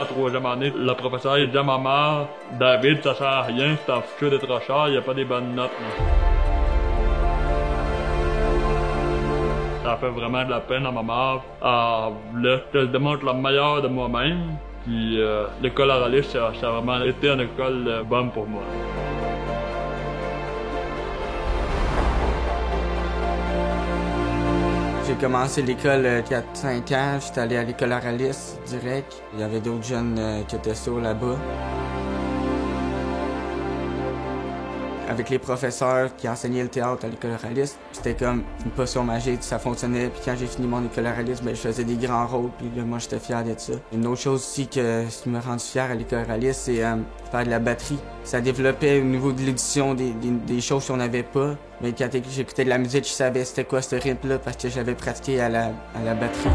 En troisième année, le professeur il dit à ma mère, David, ça sert à rien, c'est un futur de trop cher, il n'y a pas des bonnes notes. Là. Ça fait vraiment de la peine à ma mère. Elle voulait que je démontre le meilleur de moi-même. Puis l'école Aralis, ça a vraiment été une école bonne pour moi. J'ai commencé l'école 4-5 ans, j'étais allé à l'école Aralis direct. Il y avait d'autres jeunes qui étaient sourds là-bas. Avec les professeurs qui enseignaient le théâtre à l'école Aralis, c'était comme une potion magique, ça fonctionnait. Puis quand j'ai fini mon école Aralis, ben, je faisais des grands rôles, puis là, moi j'étais fier de ça. Une autre chose aussi qui me rend fier à l'école Aralis, c'est faire de la batterie. Ça développait au niveau de l'édition des choses qu'on n'avait pas. Mais quand j'écoutais de la musique, je savais c'était quoi ce rythme-là parce que j'avais pratiqué à la batterie.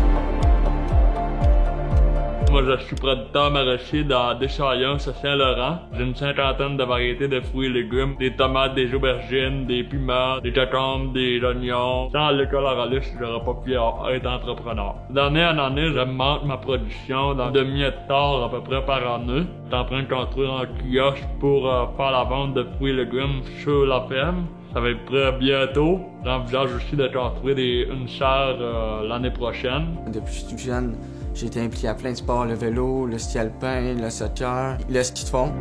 Moi, je suis producteur maraîcher dans Deschamps, à Saint-Laurent. J'ai une cinquantaine de variétés de fruits et légumes, des tomates, des aubergines, des piments, des concombres, des oignons. Sans l'école Aralis, j'aurais pas pu être entrepreneur. D'année en année, j'augmente ma production d'un demi-hectare à peu près par année. Je suis en train de construire un kiosque pour faire la vente de fruits et légumes sur la ferme. Ça va être prêt bientôt. J'envisage aussi de construire une serre l'année prochaine. Depuis que je suis tout jeune, j'ai été impliqué à plein de sports, le vélo, le ski alpin, le soccer, le ski de fond.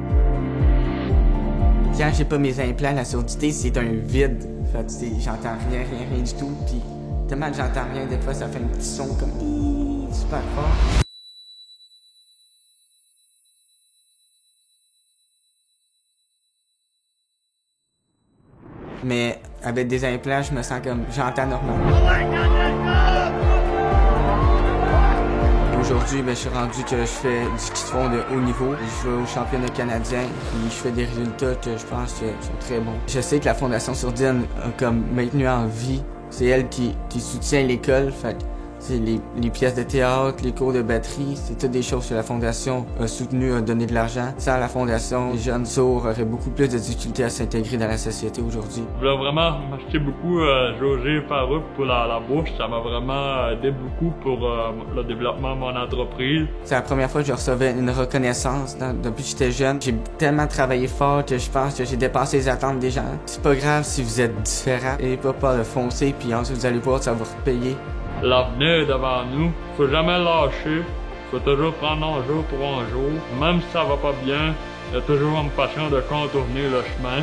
Quand j'ai pas mes implants, la surdité, c'est un vide. Fait que j'entends rien du tout. Puis tellement que j'entends rien, des fois ça fait un petit son comme super fort. Mais avec des implants, je me sens comme j'entends normalement. Aujourd'hui, je suis rendu que je fais du ski de fond de haut niveau. Je vais au championnat canadien, puis je fais des résultats que je pense que sont très bons. Je sais que la Fondation Sourdine a comme maintenu en vie. C'est elle qui soutient l'école. Fait c'est les pièces de théâtre, les cours de batterie, c'est toutes des choses que la Fondation a soutenu, a donné de l'argent. Sans la Fondation, les jeunes sourds auraient beaucoup plus de difficultés à s'intégrer dans la société aujourd'hui. Je voulais vraiment m'acheter beaucoup José Farouk pour la bourse. Ça m'a vraiment aidé beaucoup pour le développement de mon entreprise. C'est la première fois que je recevais une reconnaissance depuis que j'étais jeune. J'ai tellement travaillé fort que je pense que j'ai dépassé les attentes des gens. C'est pas grave si vous êtes différent. N'ayez pas peur de foncer, puis ensuite vous allez voir que ça va repayer. L'avenir est devant nous. Faut jamais lâcher. Faut toujours prendre un jour pour un jour. Même si ça va pas bien, il y a toujours une passion de contourner le chemin.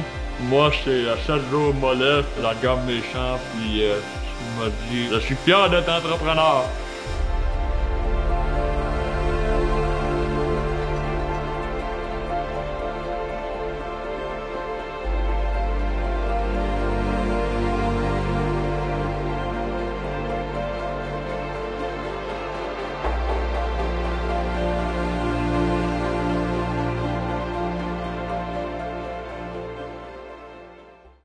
Moi, c'est à 7 jours mollet, je la gamme mes champs, puis je me dis, je suis fier d'être entrepreneur.